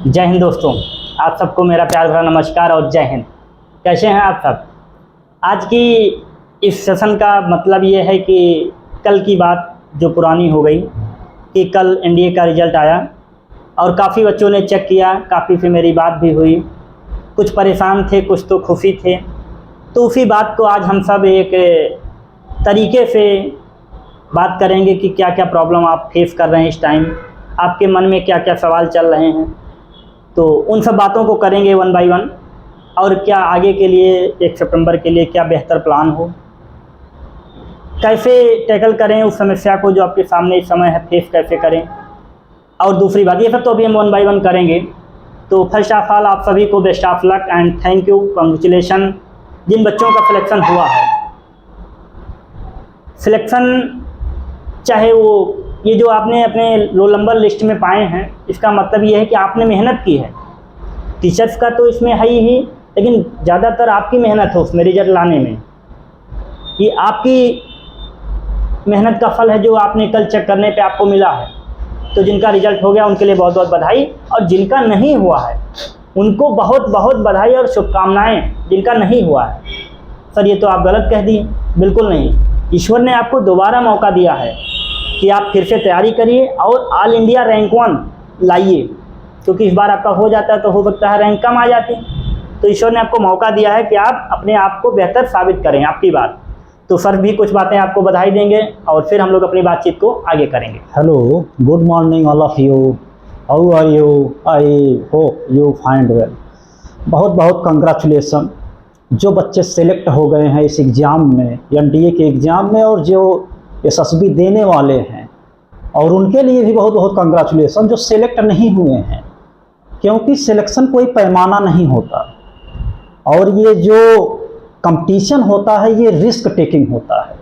जय हिंद दोस्तों, आप सबको मेरा प्यार भरा नमस्कार और जय हिंद। कैसे हैं आप सब? आज की इस सेशन का मतलब ये है कि कल की बात जो पुरानी हो गई कि कल एनडीए का रिज़ल्ट आया और काफ़ी बच्चों ने चेक किया, काफ़ी से मेरी बात भी हुई। कुछ परेशान थे, कुछ तो खुशी थे। तो उसी बात को आज हम सब एक तरीके से बात करेंगे कि क्या क्या प्रॉब्लम आप फेस कर रहे हैं इस टाइम, आपके मन में क्या क्या सवाल चल रहे हैं। तो उन सब बातों को करेंगे वन बाय वन, और क्या आगे के लिए 1 सितंबर के लिए क्या बेहतर प्लान हो, कैसे टैकल करें उस समस्या को जो आपके सामने इस समय है, फेस कैसे करें। और दूसरी बात, ये सब तो अभी हम वन बाय वन करेंगे। तो फर्स्ट ऑफ ऑल आप सभी को best of luck and thank you, congratulation जिन बच्चों का सिलेक्शन हुआ है। सिलेक्शन चाहे वो ये जो आपने अपने रोल नंबर लिस्ट में पाए हैं, इसका मतलब ये है कि आपने मेहनत की है। टीचर्स का तो इसमें है ही, लेकिन ज़्यादातर आपकी मेहनत है उसमें रिजल्ट लाने में। ये आपकी मेहनत का फल है जो आपने कल चेक करने पे आपको मिला है। तो जिनका रिजल्ट हो गया उनके लिए बहुत बहुत बधाई, और जिनका नहीं हुआ है उनको बहुत बहुत बधाई और शुभकामनाएँ। जिनका नहीं हुआ है, सर ये तो आप गलत कह दिए, बिल्कुल नहीं। ईश्वर ने आपको दोबारा मौका दिया है कि आप फिर से तैयारी करिए और ऑल इंडिया रैंक 1 लाइए, क्योंकि इस बार आपका हो जाता है तो हो सकता है रैंक कम आ जाती। तो ईश्वर ने आपको मौका दिया है कि आप अपने आप को बेहतर साबित करें, आपकी बात। तो सर भी कुछ बातें आपको बधाई देंगे और फिर हम लोग अपनी बातचीत को आगे करेंगे। Hello, good morning all of you, how are you? I hope you find well. बहुत बहुत कंग्रेचुलेसन जो बच्चे सेलेक्ट हो गए हैं इस एग्ज़ाम में, एनडीए के एग्ज़ाम में, और जो एसएसबी देने वाले हैं, और उनके लिए भी बहुत बहुत कंग्रेचुलेसन जो सेलेक्ट नहीं हुए हैं, क्योंकि सिलेक्शन कोई पैमाना नहीं होता। और ये जो कंपटीशन होता है ये रिस्क टेकिंग होता है,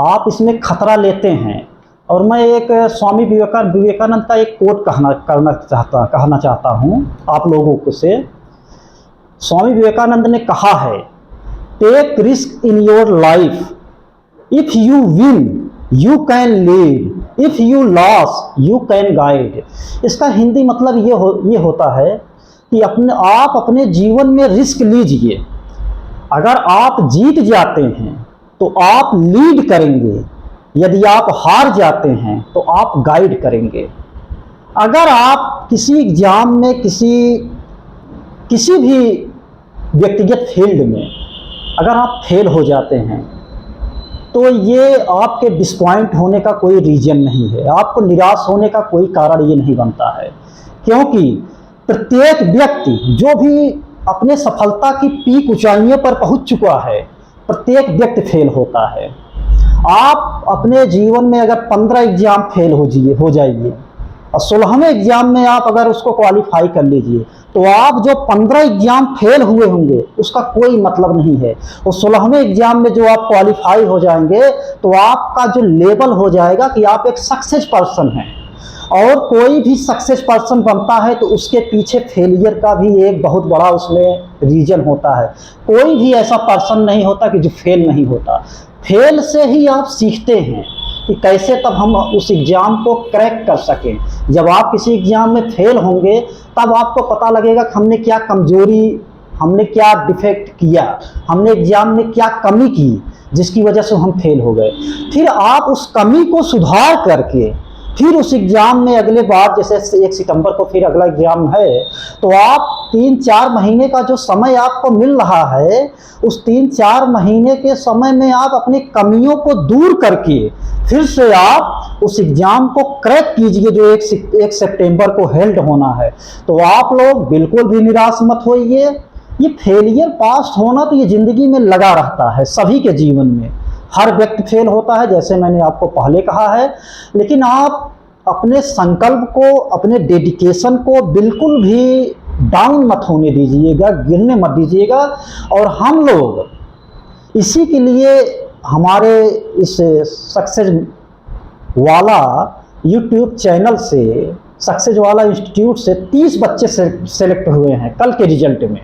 आप इसमें खतरा लेते हैं। और मैं एक स्वामी विवेकानंद का एक कोट कहना चाहता हूँ आप लोगों को से। स्वामी विवेकानंद ने कहा है, take risk in your life, if you win you can lead, if you loss you can guide. इसका हिंदी मतलब ये होता है कि आप अपने जीवन में रिस्क लीजिए। अगर आप जीत जाते हैं तो आप लीड करेंगे, यदि आप हार जाते हैं तो आप गाइड करेंगे। अगर आप किसी एग्जाम में किसी भी व्यक्तिगत फील्ड में अगर आप फेल हो जाते हैं तो ये आपके डिसपॉइंट होने का कोई रीज़न नहीं है, आपको निराश होने का कोई कारण ये नहीं बनता है। क्योंकि प्रत्येक व्यक्ति जो भी अपने सफलता की पीक ऊंचाइयों पर पहुंच चुका है, प्रत्येक व्यक्ति फेल होता है। आप अपने जीवन में अगर 15 एग्जाम फेल हो जाइए और 16वें एग्जाम में आप अगर उसको क्वालिफाई कर लीजिए, तो आप जो 15 एग्जाम फेल हुए होंगे उसका कोई मतलब नहीं है। और 16वें एग्जाम में जो आप क्वालिफाई हो जाएंगे तो आपका जो लेवल हो जाएगा कि आप एक सक्सेस पर्सन हैं। और कोई भी सक्सेस पर्सन बनता है तो उसके पीछे फेलियर का भी एक बहुत बड़ा उसमें रीजन होता है। कोई भी ऐसा पर्सन नहीं होता कि जो फेल नहीं होता। फेल से ही आप सीखते हैं कि कैसे तब हम उस एग्ज़ाम को क्रैक कर सकें। जब आप किसी एग्ज़ाम में फेल होंगे तब आपको पता लगेगा कि हमने क्या कमजोरी, हमने क्या डिफेक्ट किया, हमने एग्ज़ाम में क्या कमी की जिसकी वजह से हम फेल हो गए। फिर आप उस कमी को सुधार करके फिर उस एग्ज़ाम में अगले बार, जैसे 1 सितंबर को फिर अगला एग्ज़ाम है, तो आप 3-4 महीने का जो समय आपको मिल रहा है, उस 3-4 महीने के समय में आप अपनी कमियों को दूर करके फिर से आप उस एग्ज़ाम को क्रैक कीजिए जो 1 सितंबर को हेल्ड होना है। तो आप लोग बिल्कुल भी निराश मत होइए। ये फेलियर पास होना तो ये ज़िंदगी में लगा रहता है, सभी के जीवन में हर व्यक्ति फेल होता है, जैसे मैंने आपको पहले कहा है। लेकिन आप अपने संकल्प को, अपने डेडिकेशन को बिल्कुल भी डाउन मत होने दीजिएगा, गिरने मत दीजिएगा। और हम लोग इसी के लिए हमारे इस सक्सेस वाला यूट्यूब चैनल से, सक्सेस वाला इंस्टीट्यूट से 30 बच्चे सेलेक्ट हुए हैं कल के रिजल्ट में।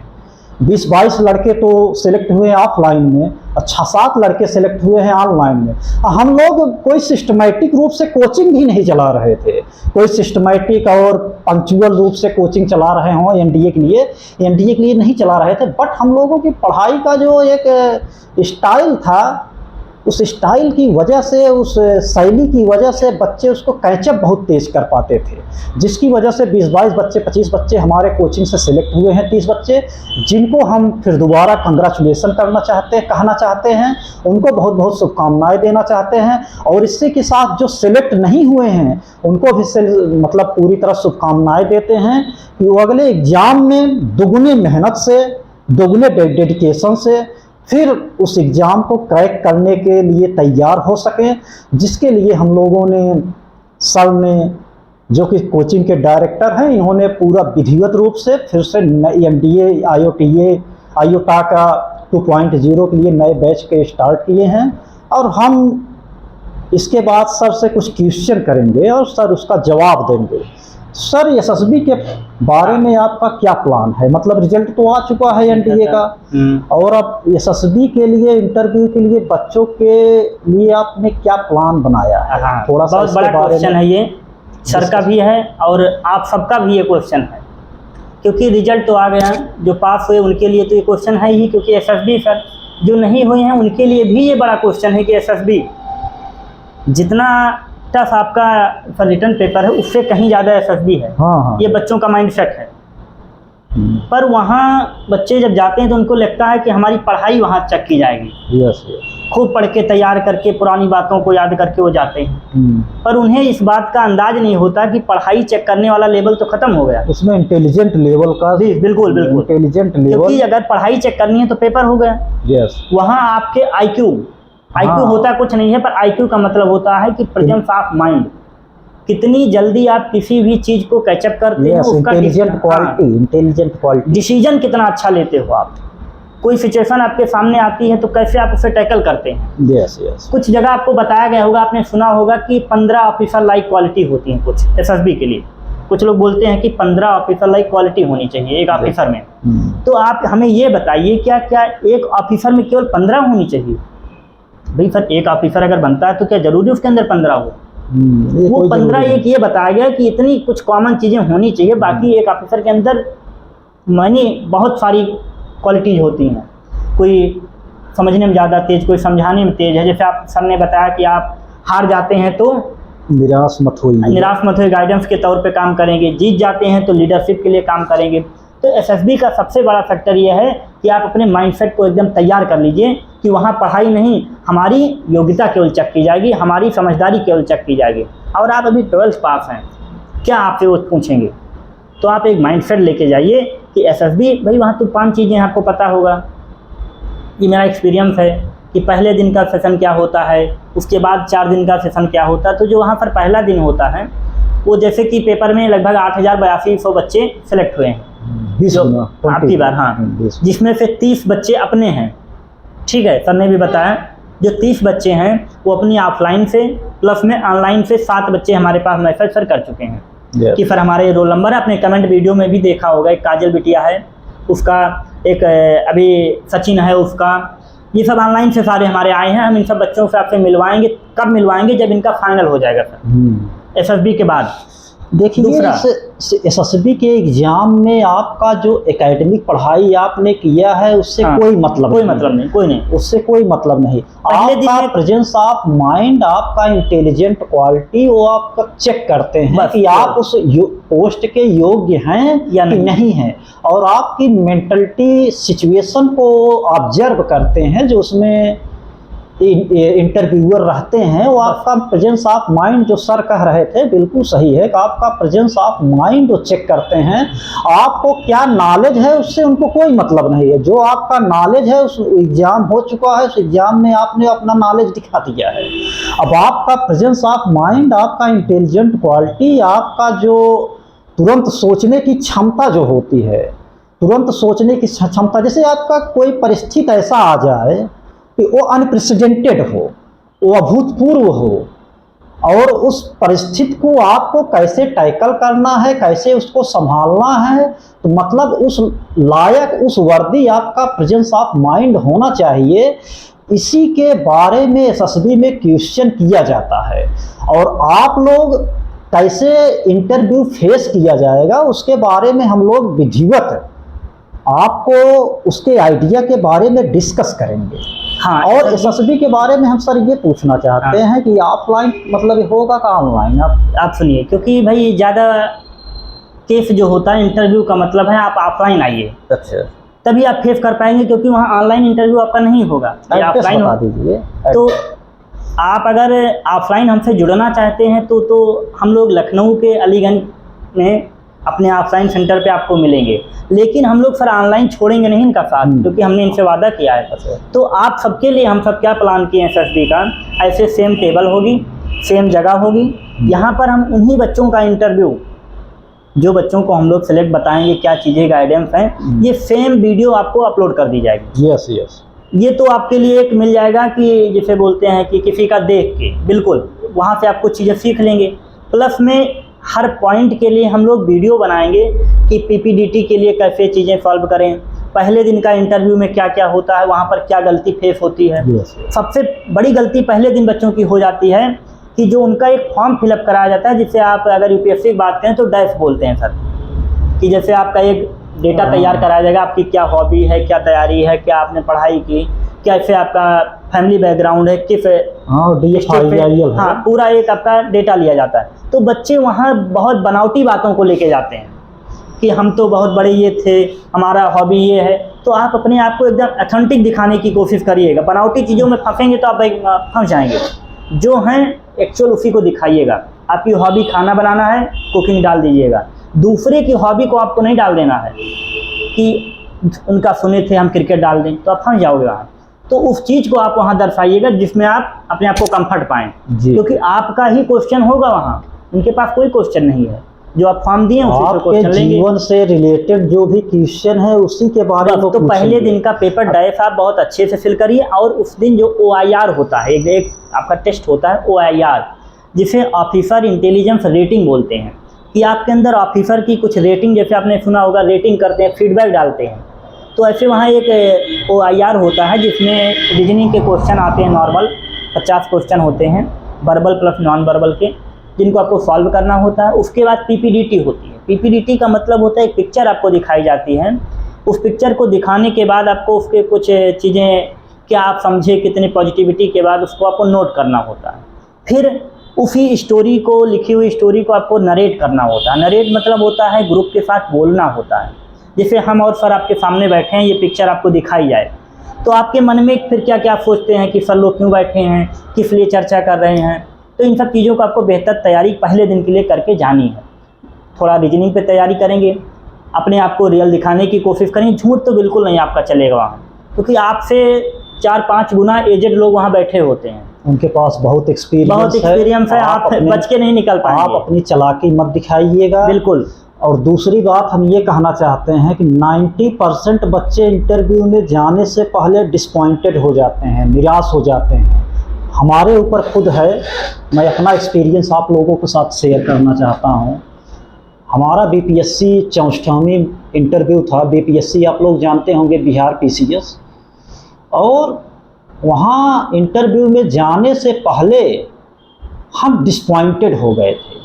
20-22 लड़के तो सिलेक्ट हुए हैं ऑफलाइन में और 6-7 लड़के सिलेक्ट हुए हैं ऑनलाइन में। हम लोग कोई सिस्टमैटिक रूप से कोचिंग भी नहीं चला रहे थे, कोई सिस्टमैटिक और पंक्चुअल रूप से कोचिंग चला रहे हों एनडीए के लिए नहीं चला रहे थे। बट हम लोगों की पढ़ाई का जो एक स्टाइल था, उस स्टाइल की वजह से, उस शैली की वजह से बच्चे उसको कैचअप बहुत तेज कर पाते थे, जिसकी वजह से 20-22 बच्चे, 25 बच्चे हमारे कोचिंग से सिलेक्ट हुए हैं। 30 बच्चे जिनको हम फिर दोबारा कंग्रेचुलेसन कहना चाहते हैं, उनको बहुत बहुत शुभकामनाएं देना चाहते हैं। और इसी के साथ जो सिलेक्ट नहीं हुए हैं उनको भी मतलब पूरी तरह शुभकामनाएं देते हैं कि वो अगले एग्जाम में दुगने मेहनत से, दुगने डेडिकेशन से फिर उस एग्ज़ाम को क्रैक करने के लिए तैयार हो सकें, जिसके लिए हम लोगों ने, सर ने, जो कि कोचिंग के डायरेक्टर हैं, इन्होंने पूरा विधिवत रूप से फिर से एनडीए आयोटा का 2.0 के लिए नए बैच के स्टार्ट किए हैं। और हम इसके बाद सर से कुछ क्वेश्चन करेंगे और सर उसका जवाब देंगे। सर, एसएसबी के बारे में आपका क्या प्लान है? मतलब रिजल्ट तो आ चुका है एनडीए का, और अब एसएसबी के लिए, इंटरव्यू के लिए बच्चों के लिए आपने क्या प्लान बनाया है? हाँ, थोड़ा सा बहुत बड़ा क्वेश्चन है ये, सर का भी है और आप सबका भी ये क्वेश्चन है, क्योंकि रिजल्ट तो आ गया, जो पास हुए उनके लिए तो ये क्वेश्चन है ही, क्योंकि एसएसबी सर जो नहीं हुए हैं उनके लिए भी ये बड़ा क्वेश्चन है कि एसएसबी जितना टफ आपका सर रिटर्न पेपर है उससे कहीं ज़्यादा एसएसबी है। हाँ। ये बच्चों का माइंडसेट है। पर वहाँ बच्चे जब जाते हैं तो उनको लगता है कि हमारी पढ़ाई वहाँ चेक की जाएगी। यस। खूब पढ़ के तैयार करके पुरानी बातों को याद करके वो जाते हैं, पर उन्हें इस बात का अंदाज नहीं होता कि पढ़ाई चेक करने वाला लेवल तो खत्म हो गया, उसमें इंटेलिजेंट लेवल का, बिल्कुल इंटेलिजेंट लेवल, क्योंकि अगर पढ़ाई चेक करनी है तो पेपर हो गया। यस। वहाँ आपके आईक्यू होता कुछ नहीं है, पर आईक्यू का मतलब होता है कि प्रेजेंस ऑफ माइंड, कितनी जल्दी आप किसी भी चीज को कैचअप करते हैं, उसका इंटेलिजेंट क्वालिटी, डिसीजन कितना अच्छा लेते हो आप, कोई सिचुएशन आपके सामने आती है तो कैसे आप उसे टैकल करते हैं। यस। कुछ जगह आपको बताया गया होगा, आपने सुना होगा कि 15 ऑफिसर लाइक क्वालिटी होती है कुछ एसएसबी के लिए। कुछ लोग बोलते हैं कि 15 ऑफिसर लाइक क्वालिटी होनी चाहिए एक ऑफिसर में। तो आप हमें ये बताइए, क्या क्या एक ऑफिसर में केवल 15 होनी चाहिए? भाई सर, एक ऑफिसर अगर बनता है तो क्या जरूरी उसके अंदर 15 हो? वो 15 एक ये बताया गया कि इतनी कुछ कॉमन चीज़ें होनी चाहिए, बाकी एक ऑफिसर के अंदर मानी बहुत सारी क्वालिटीज होती हैं। कोई समझने में ज़्यादा तेज, कोई समझाने में तेज है। जैसे आप सर ने बताया कि आप हार जाते हैं तो निराश मत होइए, गाइडेंस के तौर पे काम करेंगे, जीत जाते हैं तो लीडरशिप के लिए काम करेंगे। तो एसएसबी का सबसे बड़ा फैक्टर ये है कि आप अपने माइंडसेट को एकदम तैयार कर लीजिए कि वहाँ पढ़ाई नहीं, हमारी योग्यता केवल चेक की जाएगी, हमारी समझदारी केवल चेक की जाएगी। और आप अभी 12th पास हैं, क्या आपसे वो पूछेंगे? तो आप एक माइंडसेट लेके जाइए कि एसएसबी, भाई वहाँ तो 5 चीज़ें आपको पता होगा। ये मेरा एक्सपीरियंस है कि पहले दिन का सेशन क्या होता है, उसके बाद 4 दिन का सेशन क्या होता है। तो जो वहाँ पर पहला दिन होता है वो जैसे कि पेपर में लगभग 8,8200 बच्चे सेलेक्ट हुए हैं, आपकी बार, हाँ, जिसमें से 30 बच्चे अपने हैं। ठीक है, सर ने भी बताया जो 30 बच्चे हैं वो अपनी ऑफलाइन से प्लस में ऑनलाइन से 7 बच्चे हमारे पास मैसेज सर कर चुके हैं कि सर हमारे रोल नंबर, आपने कमेंट वीडियो में भी देखा होगा, एक काजल बिटिया है उसका, एक अभी सचिन है उसका, ये सब ऑनलाइन से सारे हमारे आए हैं। हम इन सब बच्चों से आपसे मिलवाएंगे। कब मिलवाएंगे? जब इनका फाइनल हो जाएगा सर एसएसबी के बाद। देखिए, एसएसबी के एग्जाम में आपका जो एकेडमिक पढ़ाई आपने किया है उससे कोई मतलब नहीं, उससे कोई मतलब नहीं। आपका प्रेजेंस ऑफ माइंड, आपका इंटेलिजेंट क्वालिटी, वो आपका चेक करते हैं कि आप उस पोस्ट के योग्य हैं या नहीं हैं, और आपकी मेंटलिटी सिचुएशन को ऑब्जर्व करते हैं। जो उसमें इंटरव्यूअर रहते हैं, वो आपका प्रेजेंस ऑफ माइंड, जो सर कह रहे थे बिल्कुल सही है कि आपका प्रेजेंस ऑफ माइंड वो चेक करते हैं। आपको क्या नॉलेज है उससे उनको कोई मतलब नहीं है। जो आपका नॉलेज है, उस एग्जाम हो चुका है, उस एग्जाम में आपने अपना नॉलेज दिखा दिया है। अब आपका प्रेजेंस ऑफ माइंड, आपका इंटेलिजेंट क्वालिटी, आपका जो तुरंत सोचने की क्षमता जो होती है, तुरंत सोचने की क्षमता, जैसे आपका कोई परिस्थिति ऐसा आ जाए कि वो अनप्रेसिडेंटेड हो, वो अभूतपूर्व हो, और उस परिस्थिति को आपको कैसे टैकल करना है, कैसे उसको संभालना है, तो मतलब उस लायक, उस वर्दी आपका प्रेजेंस ऑफ माइंड होना चाहिए। इसी के बारे में एसएसबी में क्वेश्चन किया जाता है। और आप लोग कैसे इंटरव्यू फेस किया जाएगा उसके बारे में हम लोग विधिवत आपको उसके आइडिया के बारे में डिस्कस करेंगे। हाँ, और एसएसबी के बारे में हम सर ये पूछना चाहते हैं कि ऑफलाइन मतलब होगा का ऑनलाइन? आप सुनिए, क्योंकि भाई ज़्यादा केस जो होता है इंटरव्यू का मतलब है आप ऑफलाइन आइए, अच्छा, तभी आप फेस कर पाएंगे, क्योंकि वहाँ ऑनलाइन इंटरव्यू आपका नहीं होगा, ऑफलाइन बता दीजिए। तो आप अगर ऑफलाइन हमसे जुड़ना चाहते हैं तो हम लोग लखनऊ के अलीगंज में अपने ऑफलाइन सेंटर पे आपको मिलेंगे, लेकिन हम लोग सर ऑनलाइन छोड़ेंगे नहीं इनका साथ, क्योंकि हमने इनसे वादा किया है। तो आप सबके लिए हम सब क्या प्लान किए हैं एसएसबी का, ऐसे सेम टेबल होगी, सेम जगह होगी, यहाँ पर हम उन्हीं बच्चों का इंटरव्यू, जो बच्चों को हम लोग सेलेक्ट बताएंगे क्या चीज़ें गाइडेंस हैं, ये सेम वीडियो आपको अपलोड कर दी जाएगी। यस यस, ये तो आपके लिए एक मिल जाएगा कि जिसे बोलते हैं कि किसी का देख के, बिल्कुल वहाँ से आप कुछ चीज़ें सीख लेंगे। प्लस में हर पॉइंट के लिए हम लोग वीडियो बनाएंगे कि पीपीडीटी के लिए कैसे चीज़ें सॉल्व करें, पहले दिन का इंटरव्यू में क्या क्या होता है, वहाँ पर क्या गलती फेस होती है। सबसे बड़ी गलती पहले दिन बच्चों की हो जाती है कि जो उनका एक फॉर्म फिलअप कराया जाता है, जिससे आप अगर यूपीएससी की बात करें तो डैश बोलते हैं सर, कि जैसे आपका एक डेटा तैयार कराया जाएगा, आपकी क्या हॉबी है, क्या तैयारी है, क्या आपने पढ़ाई की, कैसे आपका फैमिली बैकग्राउंड है, किस हाँ पूरा एक आपका डेटा लिया जाता है। तो बच्चे वहाँ बहुत बनावटी बातों को लेके जाते हैं कि हम तो बहुत बड़े ये थे, हमारा हॉबी ये है। तो आप अपने आप को एकदम ऑथेंटिक दिखाने की कोशिश करिएगा, बनावटी चीज़ों में फंसेंगे तो आप फंस जाएंगे। जो हैं एक्चुअल उसी को दिखाइएगा। आपकी हॉबी खाना बनाना है, कुकिंग डाल दीजिएगा। दूसरे की हॉबी को आपको नहीं डाल देना है कि उनका सुने थे हम क्रिकेट डाल दें, तो आप फंस जाओगे वहाँ। तो उस चीज़ को आप वहाँ दर्शाइएगा जिसमें आप अपने आप को कंफर्ट पाएँ, क्योंकि आपका ही क्वेश्चन होगा वहाँ, उनके पास कोई क्वेश्चन नहीं है। जो आप फॉर्म दिए उसी पे क्वेश्चन लेंगे, जीवन से रिलेटेड जो भी क्वेश्चन है उसी के बारे में। तो पहले दिन का पेपर डायस आप बहुत अच्छे से फिल करिए, और उस दिन जो OIR होता है, एक आपका टेस्ट होता है OIR, जिसे ऑफिसर इंटेलिजेंस रेटिंग बोलते हैं, कि आपके अंदर ऑफिसर की कुछ रेटिंग, जैसे आपने सुना होगा रेटिंग करते हैं, फीडबैक डालते हैं। तो ऐसे वहाँ एक OIR होता है जिसमें रीजनिंग के क्वेश्चन आते हैं, नॉर्मल 50 क्वेश्चन होते हैं, वर्बल प्लस नॉन वर्बल के, जिनको आपको सॉल्व करना होता है। उसके बाद पीपीडीटी होती है। पीपीडीटी का मतलब होता है एक पिक्चर आपको दिखाई जाती है, उस पिक्चर को दिखाने के बाद आपको उसके कुछ चीज़ें क्या आप समझे, कितनी पॉजिटिविटी के बाद उसको आपको नोट करना होता है। फिर उसी स्टोरी को, लिखी हुई स्टोरी को आपको नरेट करना होता है। नरेट मतलब होता है ग्रुप के साथ बोलना होता है। जैसे हम और सर आपके सामने बैठे हैं, ये पिक्चर आपको दिखाई जाए, तो आपके मन में फिर क्या क्या सोचते हैं कि सर लोग क्यों बैठे हैं, किस लिए चर्चा कर रहे हैं। तो इन सब चीज़ों को आपको बेहतर तैयारी पहले दिन के लिए करके जानी है। थोड़ा रीजनिंग पे तैयारी करेंगे, अपने आप को रियल दिखाने की कोशिश करेंगे। झूठ तो बिल्कुल नहीं आपका चलेगा वहाँ, क्योंकि आपसे 4-5 गुना एजेड लोग वहाँ बैठे होते हैं, उनके पास बहुत एक्सपीरियंस है। आप बच के नहीं निकल पाएंगे। आप अपनी चालाकी मत दिखाइएगा, बिल्कुल। और दूसरी बात हम ये कहना चाहते हैं कि 90% बच्चे इंटरव्यू में जाने से पहले डिसपॉइंटेड हो जाते हैं, निराश हो जाते हैं। हमारे ऊपर खुद है, मैं अपना एक्सपीरियंस आप लोगों के साथ शेयर करना चाहता हूँ। हमारा बीपीएससी 64वीं इंटरव्यू था। बीपीएससी आप लोग जानते होंगे, बिहार पीसीएस। और वहाँ इंटरव्यू में जाने से पहले हम डिसपॉइंटेड हो गए थे,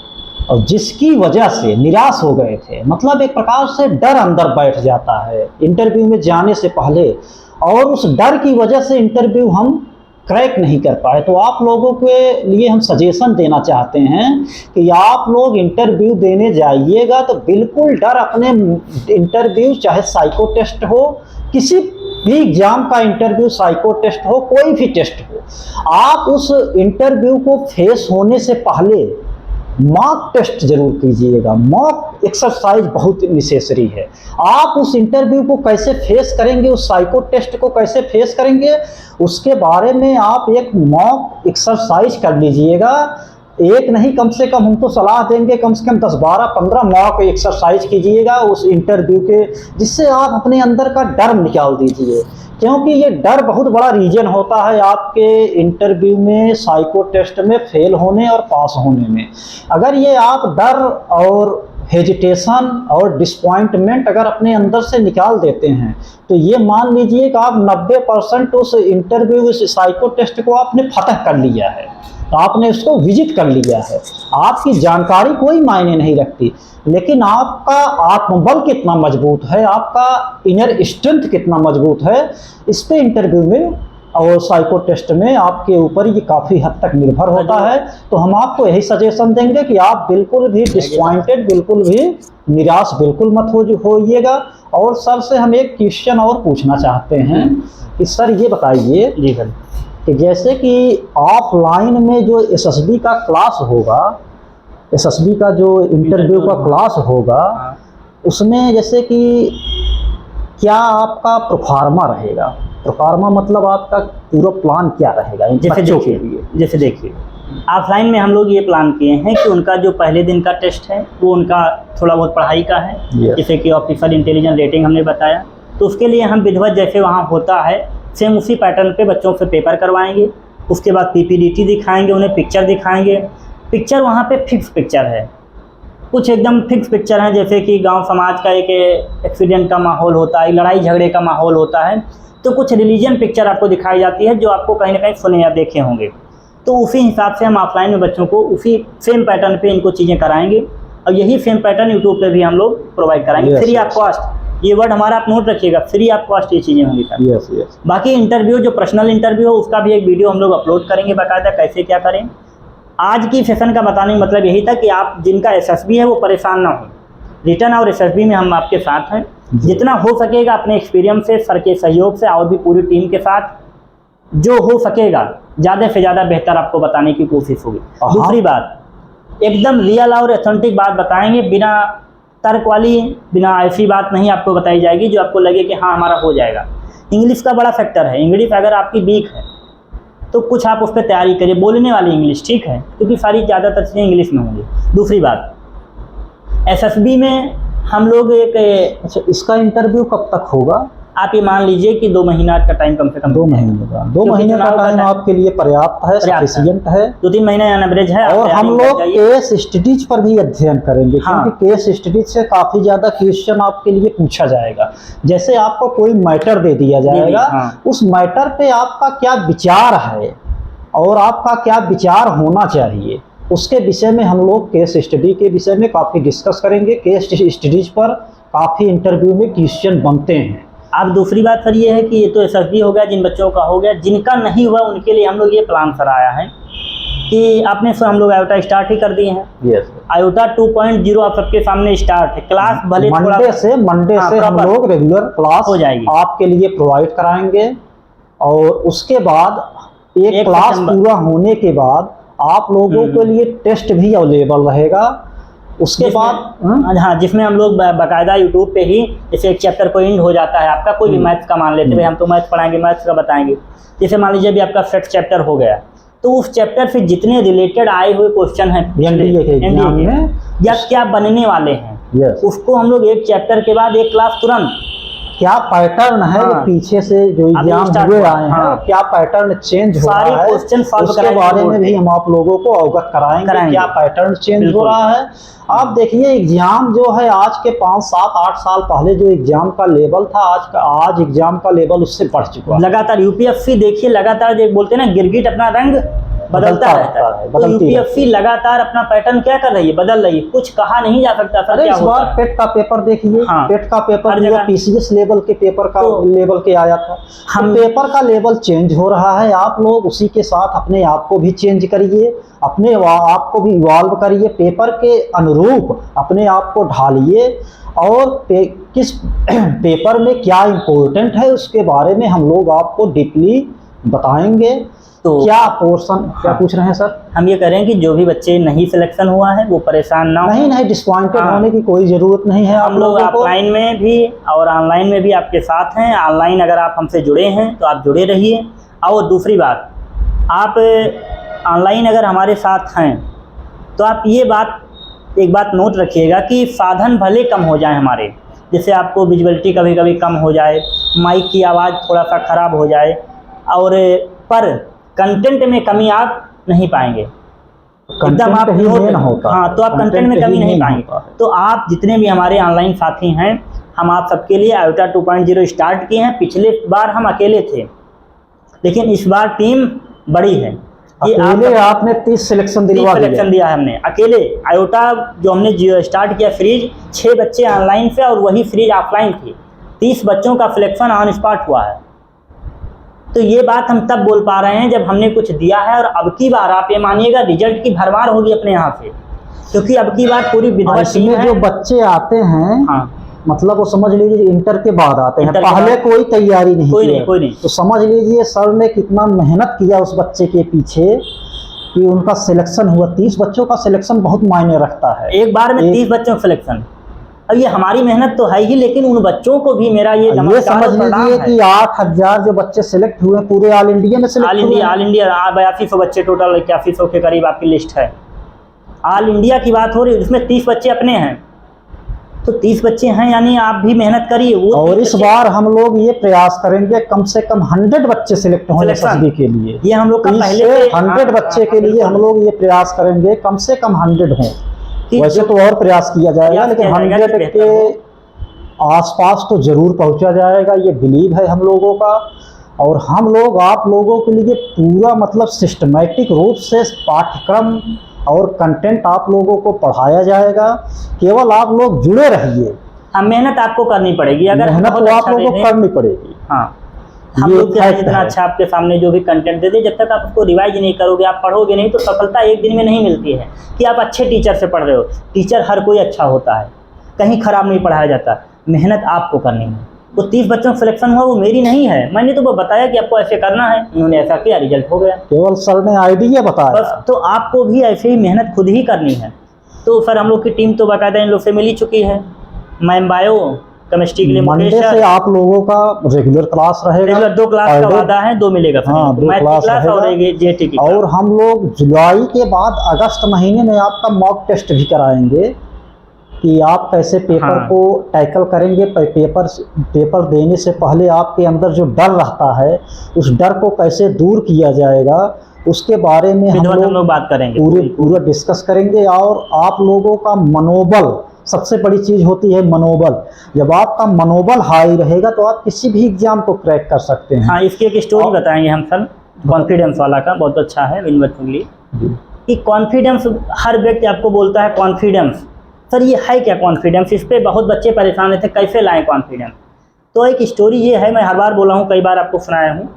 और जिसकी वजह से निराश हो गए थे। मतलब एक प्रकार से डर अंदर बैठ जाता है इंटरव्यू में जाने से पहले, और उस डर की वजह से इंटरव्यू हम क्रैक नहीं कर पाए। तो आप लोगों के लिए हम सजेशन देना चाहते हैं कि आप लोग इंटरव्यू देने जाइएगा तो बिल्कुल डर अपने इंटरव्यू, चाहे साइको टेस्ट हो, किसी भी एग्जाम का इंटरव्यू, साइको टेस्ट हो, कोई भी टेस्ट हो, आप उस इंटरव्यू को फेस होने से पहले मॉक टेस्ट जरूर कीजिएगा। मॉक एक्सरसाइज बहुत नेसेसरी है। आप उस इंटरव्यू को कैसे फेस करेंगे, उस साइको टेस्ट को कैसे फेस करेंगे, उसके बारे में आप एक मॉक एक्सरसाइज कर लीजिएगा। एक नहीं, कम से कम हम तो सलाह देंगे कम से कम 10, 12, 15 मॉक एक्सरसाइज कीजिएगा उस इंटरव्यू के, जिससे आप अपने अंदर का डर निकाल दीजिए क्योंकि ये डर बहुत बड़ा रीजन होता है आपके इंटरव्यू में, साइको टेस्ट में फेल होने और पास होने में। अगर ये आप डर और हेजिटेशन और डिसपॉइंटमेंट अगर अपने अंदर से निकाल देते हैं तो ये मान लीजिए कि आप 90% उस इंटरव्यू, उस साइको टेस्ट को आपने फतह कर लिया है, आपने उसको विजिट कर लिया है। आपकी जानकारी कोई मायने नहीं रखती, लेकिन आपका आत्मबल कितना मजबूत है, आपका इनर स्ट्रेंथ कितना मजबूत है, इस पे इंटरव्यू में और साइको टेस्ट में आपके ऊपर ये काफ़ी हद तक निर्भर होता है। तो हम आपको यही सजेशन देंगे कि आप बिल्कुल भी डिसपॉइंटेड, बिल्कुल भी निराश बिल्कुल मत होइएगा। और सर से हम एक क्वेश्चन और पूछना चाहते हैं कि सर ये बताइए जी सर कि जैसे कि ऑफलाइन में जो एसएसबी का क्लास होगा, एसएसबी का जो इंटरव्यू का क्लास होगा, उसमें जैसे कि क्या आपका प्रोफार्मा रहेगा? प्रोफार्मा मतलब आपका पूरा प्लान क्या रहेगा इन बच्चों के लिए? जैसे देखिए, ऑफलाइन में हम लोग ये प्लान किए हैं कि उनका जो पहले दिन का टेस्ट है वो उनका थोड़ा बहुत पढ़ाई का है, जैसे कि ऑफिशियल इंटेलिजेंस रेटिंग हमने बताया, तो उसके लिए हम विधिवत जैसे वहाँ होता है सेम उसी पैटर्न पे बच्चों से पेपर करवाएंगे। उसके बाद पीपीडीटी दिखाएंगे, उन्हें पिक्चर दिखाएंगे। पिक्चर वहाँ पे फिक्स पिक्चर है, कुछ एकदम फिक्स पिक्चर हैं, जैसे कि गांव समाज का एक एक्सीडेंट का माहौल होता है, लड़ाई झगड़े का माहौल होता है, तो कुछ रिलीजन पिक्चर आपको दिखाई जाती है जो आपको कहीं ना कहीं सुने या देखे होंगे। तो उसी हिसाब से हम ऑफलाइन में बच्चों को उसी सेम पैटर्न पे इनको चीज़ें कराएंगे और यही सेम पैटर्न यूट्यूब पे भी हम लोग प्रोवाइड कराएंगे फ्री ऑफ कॉस्ट। ये वर्ड हमारा आप नोट रखिएगा, फ्री ऑफ कॉस्ट ये चीज़ें होंगी सर। बाकी इंटरव्यू जो पर्सनल इंटरव्यू हो उसका भी एक वीडियो हम लोग अपलोड करेंगे बाकायदा, कैसे क्या करें। आज की सेशन का बताने का मतलब यही था कि आप जिनका एसएसबी है वो परेशान ना हो। रिटर्न और एसएसबी में हम आपके साथ हैं, जितना हो सकेगा अपने एक्सपीरियंस से, सर के सहयोग से और भी पूरी टीम के साथ जो हो सकेगा ज़्यादा से ज़्यादा बेहतर आपको बताने की कोशिश होगी। दूसरी बात, एकदम रियल और ऑथेंटिक बात बताएंगे, बिना तर्क वाली, बिना ऐसी बात नहीं आपको बताई जाएगी जो आपको लगे कि हाँ हमारा हो जाएगा। इंग्लिश का बड़ा फैक्टर है, इंग्लिश अगर आपकी वीक है तो कुछ आप उस पर तैयारी करिए, बोलने वाली इंग्लिश, ठीक है, क्योंकि सारी ज़्यादातर चीज़ें इंग्लिश में होंगी। दूसरी बात, एसएसबी में हम लोग एक अच्छा, इसका इंटरव्यू कब तक होगा? आप ये मान लीजिए कि 2 महीना का टाइम कम से कम 2 महीने का 2 महीने का टाइम आपके लिए पर्याप्त है, सफिशिएंट है। 2-3 महीने एवरेज है। और हम लोग केस स्टडीज पर भी अध्ययन करेंगे, क्योंकि केस स्टडीज से काफ़ी ज़्यादा क्वेश्चन आपके लिए पूछा जाएगा। जैसे आपको कोई मैटर दे दिया जाएगा, उस मैटर पे आपका क्या विचार है और आपका क्या विचार होना चाहिए, उसके विषय में हम लोग केस स्टडी के विषय में काफ़ी डिस्कस करेंगे। केस स्टडीज पर काफ़ी इंटरव्यू में क्वेश्चन बनते हैं। अब दूसरी बात सर ये है कि ये तो एसएसबी हो गया, जिन बच्चों का हो गया, जिनका नहीं हुआ उनके लिए हम लोग ये प्लान कराया है कि आपने हम लोग आयोटा स्टार्ट ही कर दिए हैं। आयोटा 2.0 आप सबके सामने स्टार्ट है। क्लास भले मंडे से हम लोग रेगुलर क्लास हो जाएगी आपके लिए प्रोवाइड कराएंगे। और उसके बाद एक क्लास पूरा होने के बाद आप लोगों के लिए टेस्ट भी अवेलेबल रहेगा। उसके बाद हाँ, जिसमें हम लोग बाकायदा यूट्यूब पे ही, जैसे एक चैप्टर को एंड हो जाता है आपका, कोई भी मैथ्स का मान लेते हैं, हम तो मैथ्स पढ़ाएंगे, मैथ्स का बताएंगे। जैसे मान लीजिए अभी आपका 6th चैप्टर हो गया, तो उस चैप्टर से जितने रिलेटेड आए हुए क्वेश्चन हैं एनडीए के या क्या बनने वाले हैं, उसको हम लोग एक चैप्टर के बाद एक क्लास तुरंत, क्या पैटर्न है पीछे से जो एग्जाम हुए आए हैं, क्या पैटर्न चेंज हो रहा है, उसके बारे में भी हम आप लोगों को अवगत कराएंगे क्या पैटर्न चेंज हो रहा है। आप देखिए एग्जाम जो है आज के 5, 7, 8 साल पहले जो एग्जाम का लेवल था, आज एग्जाम का लेवल उससे बढ़ चुका है। लगातार यूपीएससी देखिए, लगातार जो बोलते हैं ना गिरगिट अपना रंग बदलता रहता है, तो यूपीएससी लगातार अपना पैटर्न क्या कर रही है, बदल रही है। कुछ कहा नहीं जा सकता सर। इस बार पेट का पेपर देखिए, पेट का पेपर जो पीसीएस लेवल के पेपर का लेवल के आया था, हम पेपर का लेवल चेंज हो रहा है। आप लोग उसी के साथ अपने आप को भी चेंज करिए, अपने आप को भी इवॉल्व करिए, पेपर के अनुरूप अपने आप को ढालिए और किस पेपर में क्या इम्पोर्टेंट है उसके बारे में हम लोग आपको डीपली बताएंगे। तो क्या पोर्शन क्या पूछ रहे हैं सर? हम ये कह रहे हैं कि जो भी बच्चे नहीं सिलेक्शन हुआ है वो परेशान ना हो। नहीं डिसपॉइंटेड होने की कोई ज़रूरत नहीं है। हम लोग ऑफलाइन में भी और ऑनलाइन में भी आपके साथ हैं। ऑनलाइन अगर आप हमसे जुड़े हैं तो आप जुड़े रहिए। और दूसरी बात, आप ऑनलाइन अगर हमारे साथ हैं तो आप ये बात एक बात नोट रखिएगा कि साधन भले कम हो जाए हमारे, जिससे आपको विजुअलिटी कभी कभी कम हो जाए, माइक की आवाज़ थोड़ा सा ख़राब हो जाए, और पर कंटेंट में कमी आप नहीं पाएंगे। एकदम आप हाँ, तो आप कंटेंट में कमी नहीं पाएंगे। तो आप जितने भी हमारे ऑनलाइन साथी हैं, हम आप सबके लिए आयोटा 2.0 स्टार्ट किए हैं। पिछले बार हम अकेले थे, लेकिन इस बार टीम बड़ी है। ये आपने 30 सिलेक्शन दिया है हमने अकेले। आयोटा जो हमने स्टार्ट किया फ्रीज, 6 बच्चे ऑनलाइन से और वही फ्रीज ऑफलाइन थी। 30 बच्चों का सिलेक्शन ऑन स्पॉट हुआ है। तो ये बात हम तब बोल पा रहे हैं जब हमने कुछ दिया है, और अब की बार आप ये मानिएगा रिजल्ट की भरमार होगी अपने यहाँ से, क्योंकि अब की बार पूरी विधवा टीम है। जो बच्चे आते हैं, हाँ, मतलब वो समझ लीजिए इंटर के बाद आते हैं, पहले कोई तैयारी नहीं, कोई नहीं। तो समझ लीजिए सर ने कितना मेहनत किया उस बच्चे के पीछे कि उनका सिलेक्शन हुआ। 30 बच्चों का सिलेक्शन बहुत मायने रखता है, एक बार में 30 बच्चों का सिलेक्शन। अब ये हमारी मेहनत तो है ही, लेकिन उन बच्चों को भी मेरा ये समझ लीजिए कि 8000 जो बच्चे सिलेक्ट हुए पूरे ऑल इंडिया में सिलेक्ट हुए। ऑल इंडिया 8200 बच्चे टोटल, 8100 के करीब आपकी लिस्ट है। ऑल इंडिया की बात हो रही है, उसमें 30 बच्चे अपने हैं। तो 30 बच्चे हैं, यानी आप भी मेहनत करिए। और इस बार हम लोग ये प्रयास करेंगे कम से कम 100 बच्चे सिलेक्ट हों एसएसबी के लिए। ये हम लोग का पहले 100 बच्चे के लिए हम लोग ये प्रयास करेंगे कम से कम 100 हों। वैसे तो और प्रयास किया जाएगा, लेकिन 100 के आसपास तो जरूर पहुंचा जाएगा, ये बिलीव है हम लोगों का। और हम लोग आप लोगों के लिए पूरा मतलब सिस्टमैटिक रूप से पाठ्यक्रम और कंटेंट आप लोगों को पढ़ाया जाएगा। केवल आप लोग जुड़े रहिए। मेहनत आपको करनी पड़ेगी, अगर मेहनत तो आप लोगों को करनी पड़ेगी। हाँ, हम लोग जितना अच्छा आपके सामने जो भी कंटेंट देते, जब तक आप उसको रिवाइज नहीं करोगे, आप पढ़ोगे नहीं, तो सफलता एक दिन में नहीं मिलती है कि आप अच्छे टीचर से पढ़ रहे हो। टीचर हर कोई अच्छा होता है, कहीं खराब नहीं पढ़ाया जाता। मेहनत आपको करनी है। वो 30 बच्चों का सिलेक्शन हुआ, वो मेरी नहीं है। मैंने तो वो बताया कि आपको ऐसे करना है, उन्होंने ऐसा किया, रिजल्ट हो गया। केवल सर ने आइडिया बताया बस। तो आपको भी ऐसे ही मेहनत खुद ही करनी है। तो सर हम लोग की टीम तो बाकायदा इन लोग से मिल ही चुकी है। मैम बायो केमिस्ट्री के लिए मंडे से आप लोगों का रेगुलर क्लास रहेगा। 2 क्लास का वादा है, 2 मिलेगा। हाँ, 2 क्लास रहेगा। और हम लोग जुलाई के बाद अगस्त महीने में आपका मॉक टेस्ट भी कराएंगे कि आप कैसे पेपर को टैकल करेंगे। पेपर देने से पहले आपके अंदर जो डर रहता है, उस डर को कैसे दूर किया जाएगा, उसके बारे में हम लोग बात करेंगे, पूरा डिस्कस करेंगे। और आप लोगों का मनोबल, सबसे बड़ी चीज़ होती है मनोबल। जब आपका मनोबल हाई रहेगा तो आप किसी भी एग्जाम को क्रैक कर सकते हैं। हाँ, इसकी एक स्टोरी बताएंगे हम सर, कॉन्फिडेंस वाला का, बहुत अच्छा है विनवर्टली कि कॉन्फिडेंस हर व्यक्ति आपको बोलता है कॉन्फिडेंस। सर ये है क्या कॉन्फिडेंस? इस पर बहुत बच्चे परेशान रहते, कैसे लाएं कॉन्फिडेंस? तो एक स्टोरी ये है, मैं हर बार बोला हूँ, कई बार आपको सुनाया हूँ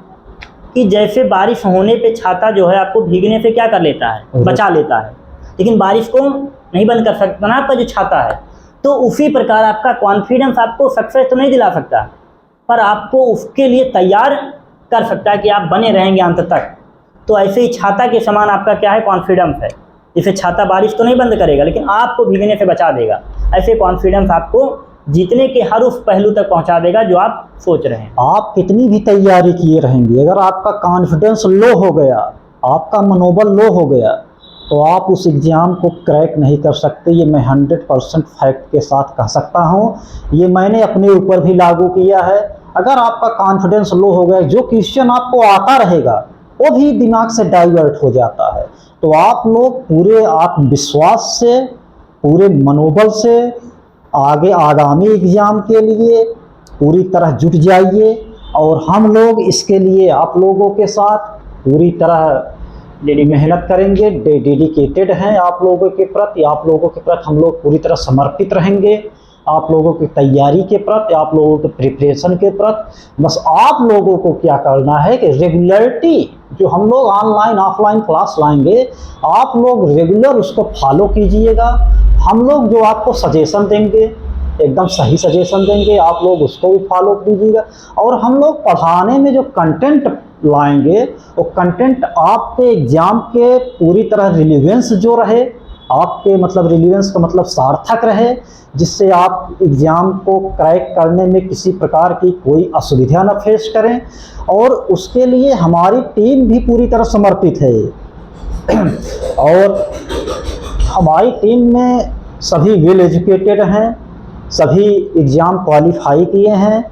कि जैसे बारिश होने पे छाता जो है आपको भीगने से क्या कर लेता है, बचा लेता है, लेकिन बारिश को नहीं बंद कर सकता ना आपका जो छाता है। तो उसी प्रकार आपका कॉन्फिडेंस आपको सक्सेस तो नहीं दिला सकता, पर आपको उसके लिए तैयार कर सकता है कि आप बने रहेंगे अंत तक। तो ऐसे ही छाता के समान आपका क्या है, कॉन्फिडेंस है। जैसे छाता बारिश तो नहीं बंद करेगा, लेकिन आपको भीगने से बचा देगा। ऐसे कॉन्फिडेंस आपको जीतने के हर उस पहलू तक पहुंचा देगा जो आप सोच रहे हैं। आप कितनी भी तैयारी किए रहेंगे, अगर आपका कॉन्फिडेंस लो हो गया, आपका मनोबल लो हो गया, तो आप उस एग्ज़ाम को क्रैक नहीं कर सकते। ये मैं 100% फैक्ट के साथ कह सकता हूँ। ये मैंने अपने ऊपर भी लागू किया है। अगर आपका कॉन्फिडेंस लो हो गया, जो क्वेश्चन आपको आता रहेगा वो भी दिमाग से डाइवर्ट हो जाता है। तो आप लोग पूरे आत्मविश्वास से, पूरे मनोबल से आगे आगामी एग्ज़ाम के लिए पूरी तरह जुट जाइए। और हम लोग इसके लिए आप लोगों के साथ पूरी तरह मेहनत करेंगे, डेडिकेटेड हैं आप लोगों के प्रति। आप लोगों के प्रति हम लोग पूरी तरह समर्पित रहेंगे, आप लोगों की तैयारी के प्रति, आप लोगों के प्रिपरेशन के प्रति। बस आप लोगों को क्या करना है कि रेगुलरिटी जो हम लोग ऑनलाइन ऑफलाइन क्लास लाएंगे, आप लोग रेगुलर उसको फॉलो कीजिएगा। हम लोग जो आपको सजेशन देंगे, एकदम सही सजेशन देंगे, आप लोग उसको भी फॉलो कीजिएगा। और हम लोग पढ़ाने में जो कंटेंट लाएंगे, वो कंटेंट आपके एग्ज़ाम के पूरी तरह रिलेवेंस जो रहे, आपके मतलब रिलेवेंस का मतलब सार्थक रहे, जिससे आप एग्ज़ाम को क्रैक करने में किसी प्रकार की कोई असुविधा न फेस करें। और उसके लिए हमारी टीम भी पूरी तरह समर्पित है। और हमारी टीम में सभी वेल एजुकेटेड हैं, सभी एग्ज़ाम क्वालिफाई किए हैं,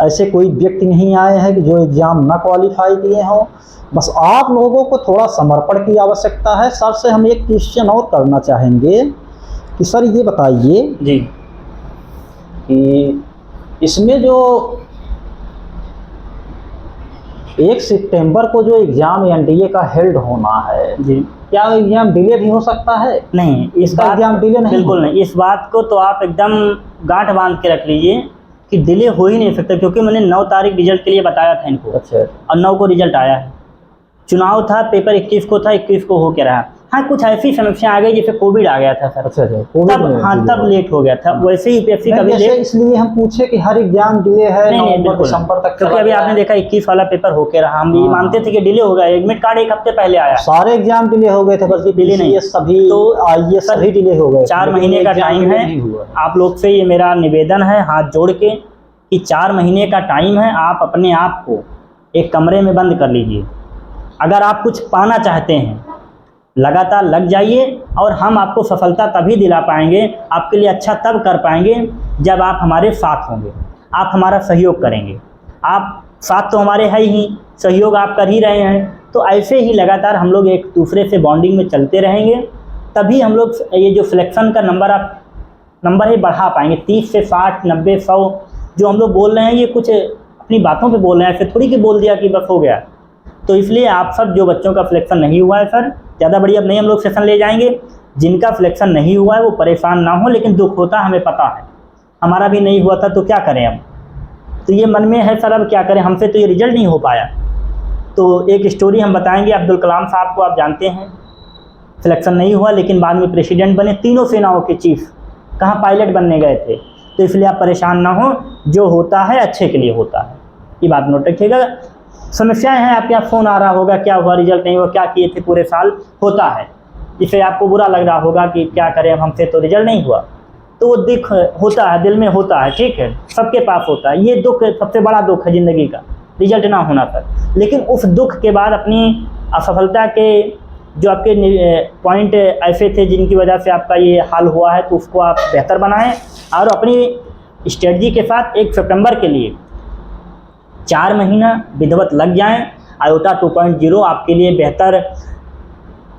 ऐसे कोई व्यक्ति नहीं आए हैं कि जो एग्ज़ाम ना क्वालिफाई किए हों। बस आप लोगों को थोड़ा समर्पण की आवश्यकता है। सर से हम एक क्वेश्चन और करना चाहेंगे कि सर ये बताइए जी कि इसमें जो 1 सितंबर को जो एग्ज़ाम एनडीए का हेल्ड होना है, जी, क्या एग्ज़ाम डिले भी हो सकता है? नहीं, इस इसका बात एग्ज़ाम डिले नहीं बिल्कुल होगा? नहीं। इस बात को तो आप एकदम गांठ बांध के रख लीजिए कि डिले हो ही नहीं सकता, क्योंकि मैंने 9 तारीख रिजल्ट के लिए बताया था इनको अच्छा, और 9 को रिजल्ट आया है। चुनाव था, पेपर 21 को था, 21 को हो के रहा। हाँ, कुछ ऐसी समस्या आ गई जैसे कोविड आ गया था सर, अच्छा, कोविड तब में हाँ डिले तब हो। लेट हो गया था। वैसे ही यूपीएससी नहीं, कभी जैसे लेट इसलिए हम पूछे कि हर एग्ज़ाम डिले है, नहीं नवंबर बिल्कुल दिसंबर तक क्योंकि चला अभी गया आपने है। देखा 21 वाला पेपर होके रहा, हम ये हाँ। मानते थे कि डिले होगा, एडमिट कार्ड एक हफ्ते पहले आया। सारे एग्ज़ाम डिले हो गए थे, बल्कि डिले नहीं, PCS सभी तो आईएएस सर सभी डिले हो गए। 4 लेकिन महीने का एग्ज़ाम टाइम डिले है। नहीं हुआ है। आप लोग से ये मेरा निवेदन है हाथ जोड़ के कि 4 महीने का टाइम है, आप अपने आप को एक कमरे में बंद कर लीजिए। अगर आप कुछ पाना चाहते हैं, लगातार लग जाइए और हम आपको सफलता तभी दिला पाएंगे, आपके लिए अच्छा तब कर पाएंगे जब आप हमारे साथ होंगे, आप हमारा सहयोग करेंगे। आप साथ तो हमारे है ही, सहयोग आप कर ही रहे हैं, तो ऐसे ही लगातार हम लोग एक दूसरे से बॉन्डिंग में चलते रहेंगे, तभी हम लोग ये जो सिलेक्शन का नंबर ही बढ़ा पाएंगे। 30 से 60, 90, 100 जो हम लोग बोल रहे हैं, ये कुछ अपनी बातों पे बोल रहे हैं, ऐसे थोड़ी कि बोल दिया कि बस हो गया। तो इसलिए आप सब जो बच्चों का सिलेक्शन नहीं हुआ है सर, ज़्यादा बड़ी अब नहीं हम लोग सेशन ले जाएंगे। जिनका सिलेक्शन नहीं हुआ है वो परेशान ना हो, लेकिन दुख होता हमें पता है, हमारा भी नहीं हुआ था तो क्या करें हम। तो ये मन में है सर, अब क्या करें, हमसे तो ये रिजल्ट नहीं हो पाया। तो एक स्टोरी हम बताएंगे। अब्दुल कलाम साहब को आप जानते हैं, सिलेक्शन नहीं हुआ लेकिन बाद में प्रेसिडेंट बने, तीनों सेनाओं के चीफ, कहाँ पायलट बनने गए थे। तो इसलिए आप परेशान ना हो, जो होता है अच्छे के लिए होता है, ये बात नोट रखिएगा। समस्याएं हैं, आपके यहाँ फ़ोन आ रहा होगा, क्या हुआ, रिजल्ट नहीं हुआ, क्या किए थे पूरे साल, होता है। जिससे आपको बुरा लग रहा होगा कि क्या करें, अब हमसे तो रिजल्ट नहीं हुआ, तो वो दुख होता है, दिल में होता है, ठीक है, सबके पास होता है। ये दुख सबसे बड़ा दुख है ज़िंदगी का, रिजल्ट ना होना पर। लेकिन उस दुख के बाद अपनी असफलता के जो आपके पॉइंट ऐसे थे जिनकी वजह से आपका ये हाल हुआ है, तो उसको आप बेहतर बनाएं और अपनी स्ट्रेटजी के साथ 1 सितंबर के लिए 4 महीना विधिवत लग जाएं। आयोटा 2.0 आपके लिए बेहतर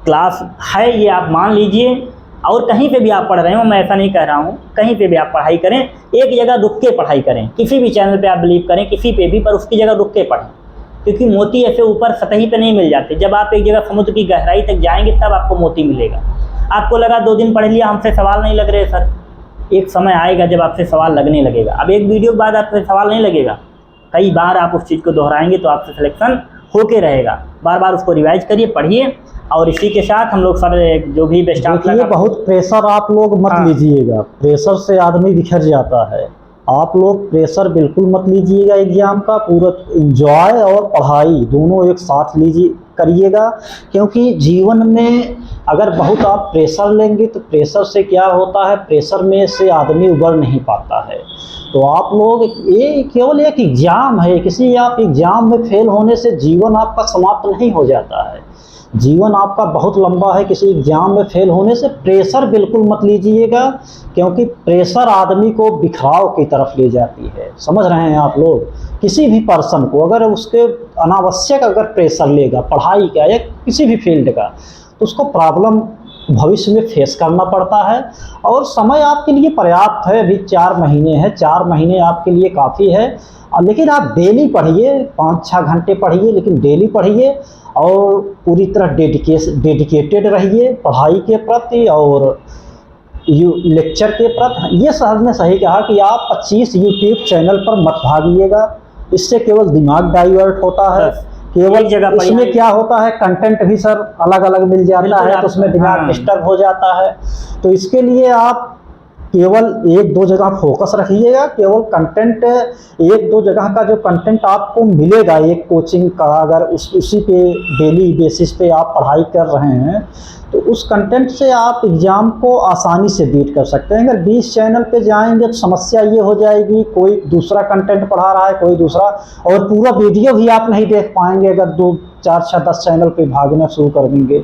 क्लास है, ये आप मान लीजिए। और कहीं पे भी आप पढ़ रहे हो, मैं ऐसा नहीं कह रहा हूँ, कहीं पे भी आप पढ़ाई करें, एक जगह रुक के पढ़ाई करें। किसी भी चैनल पे आप बिलीव करें, किसी पे भी, पर उसकी जगह रुक के पढ़ें, क्योंकि मोती ऐसे ऊपर सतही पे नहीं मिल जाते। जब आप एक जगह समुद्र की गहराई तक जाएंगे तब आपको मोती मिलेगा। आपको लगा 2 दिन पढ़ लिया, हमसे सवाल नहीं लग रहे सर, एक समय आएगा जब आपसे सवाल लगने लगेगा। अब एक वीडियो के बाद आपसे सवाल नहीं लगेगा, कई बार आप उस चीज़ को दोहराएंगे तो आपसे सिलेक्शन होके रहेगा। बार बार उसको रिवाइज करिए, पढ़िए। और इसी के साथ हम लोग सर जो भी बेस्ट देखिए, बहुत प्रेशर आप लोग मत हाँ। लीजिएगा, प्रेशर से आदमी बिखर जाता है। आप लोग प्रेशर बिल्कुल मत लीजिएगा एग्ज़ाम का, पूरा एंजॉय और पढ़ाई दोनों एक साथ लीजिए करिएगा। क्योंकि जीवन में अगर बहुत आप प्रेशर लेंगे तो प्रेशर से क्या होता है, प्रेशर में से आदमी उबर नहीं पाता है। तो आप लोग, ये केवल एक एग्ज़ाम है, किसी आप एग्ज़ाम में फेल होने से जीवन आपका समाप्त नहीं हो जाता है। जीवन आपका बहुत लंबा है, किसी एग्ज़ाम में फेल होने से प्रेशर बिल्कुल मत लीजिएगा, क्योंकि प्रेशर आदमी को बिखराव की तरफ ले जाती है। समझ रहे हैं आप लोग, किसी भी पर्सन को अगर उसके अनावश्यक अगर प्रेशर लेगा पढ़ाई का या किसी भी फील्ड का, तो उसको प्रॉब्लम भविष्य में फेस करना पड़ता है। और समय आपके लिए पर्याप्त है, अभी 4 महीने हैं, 4 महीने आपके लिए काफ़ी है। लेकिन आप डेली पढ़िए, 5-6 घंटे पढ़िए, लेकिन डेली पढ़िए और पूरी तरह डेडिकेटेड रहिए पढ़ाई के प्रति और लेक्चर के प्रति। ये सर ने सही कहा कि आप 25 यूट्यूब चैनल पर मत भागिएगा, इससे केवल दिमाग डाइवर्ट होता है। केवल जगह इसमें क्या होता है, कंटेंट भी सर अलग अलग मिल जाता है, तो उसमें दिमाग डिस्टर्ब हो जाता है। तो इसके लिए आप केवल 1-2 जगह फोकस रखिएगा। केवल कंटेंट 1-2 जगह का जो कंटेंट आपको मिलेगा एक कोचिंग का, अगर उसी पे डेली बेसिस पे आप पढ़ाई कर रहे हैं तो उस कंटेंट से आप एग्ज़ाम को आसानी से बीट कर सकते हैं। अगर 20 चैनल पे जाएंगे तो समस्या ये हो जाएगी, कोई दूसरा कंटेंट पढ़ा रहा है, कोई दूसरा, और पूरा वीडियो भी आप नहीं देख पाएंगे अगर 2-4-6-10 चैनल पे भागना शुरू कर देंगे।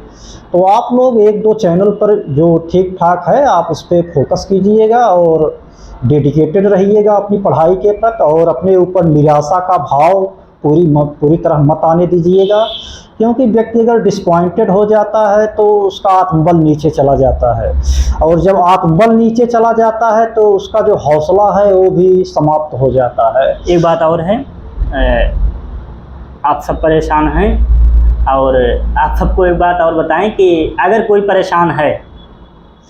तो आप लोग 1-2 चैनल पर जो ठीक ठाक है आप उस पर फोकस कीजिएगा और डेडिकेटेड रहिएगा अपनी पढ़ाई के प्रति, और अपने ऊपर निराशा का भाव पूरी तरह मत आने दीजिएगा, क्योंकि व्यक्ति अगर डिसपॉइंटेड हो जाता है तो उसका आत्मबल नीचे चला जाता है, और जब आत्मबल नीचे चला जाता है तो उसका जो हौसला है वो भी समाप्त हो जाता है। एक बात और है, आप सब परेशान हैं, और आप सबको एक बात और बताएं कि अगर कोई परेशान है,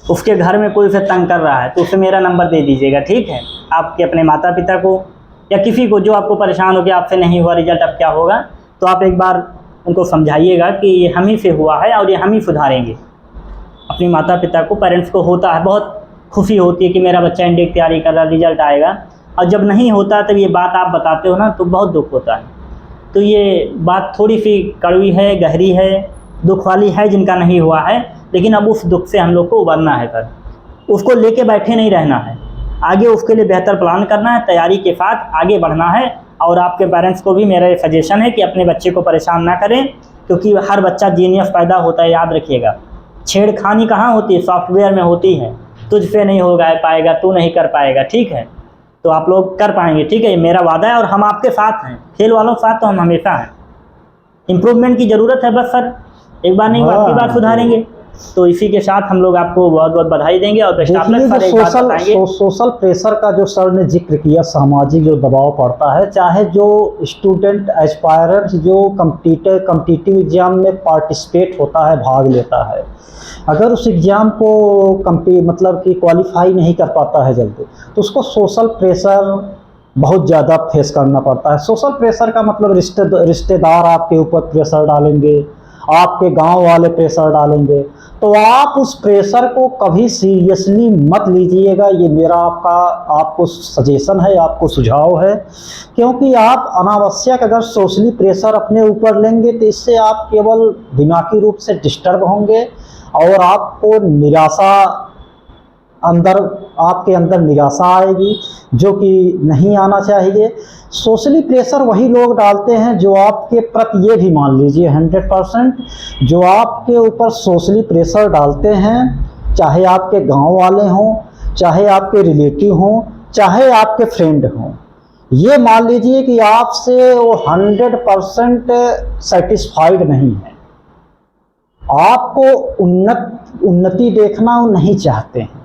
उसके घर में कोई उसे तंग कर रहा है, तो उसे मेरा नंबर दे दीजिएगा, ठीक है। आपके अपने माता पिता को या किसी को जो आपको परेशान हो कि आपसे नहीं हुआ रिजल्ट, अब क्या होगा, तो आप एक बार उनको समझाइएगा कि ये हम ही से हुआ है और ये हम ही सुधारेंगे। अपने माता पिता को, पेरेंट्स को होता है, बहुत खुशी होती है कि मेरा बच्चा इंडिया की तैयारी कर रहा, रिजल्ट आएगा, और जब नहीं होता तब ये बात आप बताते हो ना, तो बहुत दुख होता है। तो ये बात थोड़ी सी कड़वी है, गहरी है, दुख वाली है जिनका नहीं हुआ है, लेकिन अब उस दुख से हम लोग को उबरना है सर। उसको लेके बैठे नहीं रहना है, आगे उसके लिए बेहतर प्लान करना है, तैयारी के साथ आगे बढ़ना है। और आपके पेरेंट्स को भी मेरा ये सजेशन है कि अपने बच्चे को परेशान ना करें, क्योंकि हर बच्चा जीनियस पैदा होता है, याद रखिएगा। छेड़खानी कहाँ होती है? सॉफ्टवेयर में होती है। तुझसे नहीं हो पाएगा, तू नहीं कर पाएगा, ठीक है। तो आप लोग कर पाएंगे, ठीक है, ये मेरा वादा है, और हम आपके साथ हैं, खेल वालों के साथ तो हम हमेशा हैं। इम्प्रूवमेंट की ज़रूरत है बस सर, एक बार नहीं आपकी बात सुधारेंगे। तो इसी के साथ हम लोग आपको बहुत बहुत बधाई देंगे। और सोशल प्रेशर का जो सर ने जिक्र किया, सामाजिक जो दबाव पड़ता है, चाहे जो स्टूडेंट एस्पायरेंट्स जो कम्पिटिटिव एग्जाम में पार्टिसिपेट होता है, भाग लेता है, अगर उस एग्ज़ाम को मतलब कि क्वालिफाई नहीं कर पाता है जल्दी, तो उसको सोशल प्रेशर बहुत ज़्यादा फेस करना पड़ता है। सोशल प्रेशर का मतलब रिश्तेदार आपके ऊपर प्रेशर डालेंगे, आपके गांव वाले प्रेशर डालेंगे, तो आप उस प्रेशर को कभी सीरियसली मत लीजिएगा। ये मेरा आपको सजेशन है, आपको सुझाव है, क्योंकि आप अनावश्यक अगर सोशली प्रेशर अपने ऊपर लेंगे तो इससे आप केवल दिमागी रूप से डिस्टर्ब होंगे, और आपको आपके अंदर निराशा आएगी, जो कि नहीं आना चाहिए। सोशली प्रेशर वही लोग डालते हैं जो आपके प्रति, ये भी मान लीजिए 100% जो आपके ऊपर सोशली प्रेशर डालते हैं, चाहे आपके गांव वाले हों, चाहे आपके रिलेटिव हों, चाहे आपके फ्रेंड हों, ये मान लीजिए कि आपसे वो 100% सेटिस्फाइड नहीं है, आपको उन्नति देखना वो नहीं चाहते हैं,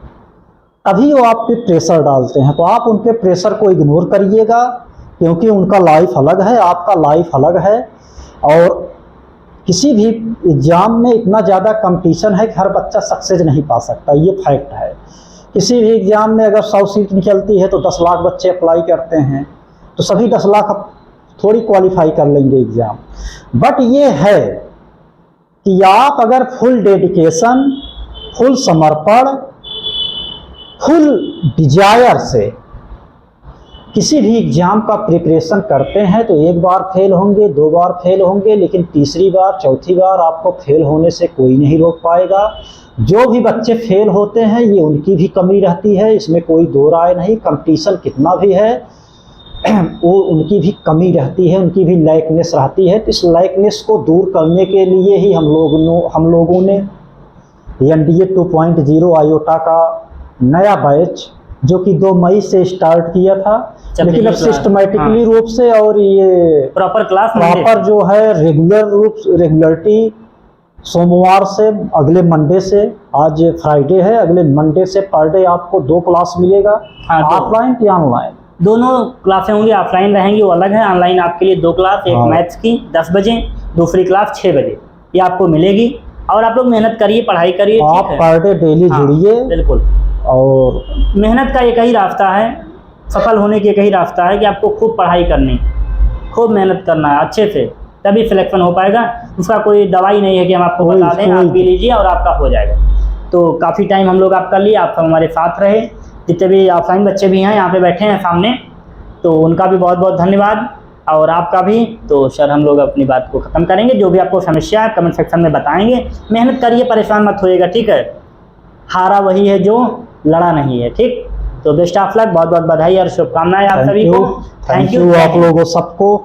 तभी वो आप पे प्रेशर डालते हैं। तो आप उनके प्रेशर को इग्नोर करिएगा, क्योंकि उनका लाइफ अलग है, आपका लाइफ अलग है, और किसी भी एग्ज़ाम में इतना ज़्यादा कंपटीशन है कि हर बच्चा सक्सेस नहीं पा सकता, ये फैक्ट है। किसी भी एग्ज़ाम में अगर 100 सीट निकलती है तो 10 लाख बच्चे अप्लाई करते हैं, तो सभी 10 लाख थोड़ी क्वालिफाई कर लेंगे एग्ज़ाम। बट ये है कि आप अगर फुल डेडिकेशन, फुल समर्पण, फुल डिजायर से किसी भी एग्ज़ाम का प्रिपरेशन करते हैं तो एक बार फेल होंगे, 2 बार फेल होंगे, लेकिन तीसरी बार, चौथी बार आपको फेल होने से कोई नहीं रोक पाएगा। जो भी बच्चे फेल होते हैं ये उनकी भी कमी रहती है, इसमें कोई दो राय नहीं। कंपटीशन कितना भी है वो उनकी भी कमी रहती है, उनकी भी लाइकनेस रहती है। तो इस लाइकनेस को दूर करने के लिए ही हम लोगों ने NDA 2.0 आयोटा का नया बैच, जो कि 2 मई से स्टार्ट किया था, लेकिन अब सिस्टमेटिकली रूप से, और ये प्रॉपर जो है रेगुलरिटी सोमवार से अगले मंडे से, आज फ्राइडे है, अगले मंडे से पर डे आपको 2 क्लास मिलेगा। ऑफलाइन या ऑनलाइन दोनों क्लासें होंगी। ऑफलाइन रहेंगी वो अलग है, ऑनलाइन आपके लिए 2 क्लास, एक मैथ्स की 10 बजे, दूसरी क्लास 6 बजे, ये आपको मिलेगी। और आप लोग मेहनत करिए, पढ़ाई करिए, आप पर डे डेली जुड़िए। बिल्कुल, और मेहनत का एक ही रास्ता है, सफल होने की एक ही रास्ता है कि आपको खूब पढ़ाई करनी, खूब मेहनत करना है अच्छे से, तभी सिलेक्शन हो पाएगा। उसका कोई दवाई नहीं है कि हम आपको बता दें आप पी लीजिए और आपका हो जाएगा। तो काफ़ी टाइम हम लोग आपका लिए, आप हमारे साथ रहे, जितने भी ऑफलाइन बच्चे भी हैं यहाँ पे बैठे हैं सामने, तो उनका भी बहुत बहुत धन्यवाद, और आपका भी। तो सर हम लोग अपनी बात को ख़त्म करेंगे। जो भी आपको समस्या है कमेंट सेक्शन में बताएंगे। मेहनत करिए, परेशान मत होइएगा, ठीक है। हारा वही है जो लड़ा नहीं है, ठीक। तो बेस्ट ऑफ लक, बहुत बहुत बधाई और शुभकामनाएं आप सभी को। थैंक यू आप लोगों सबको।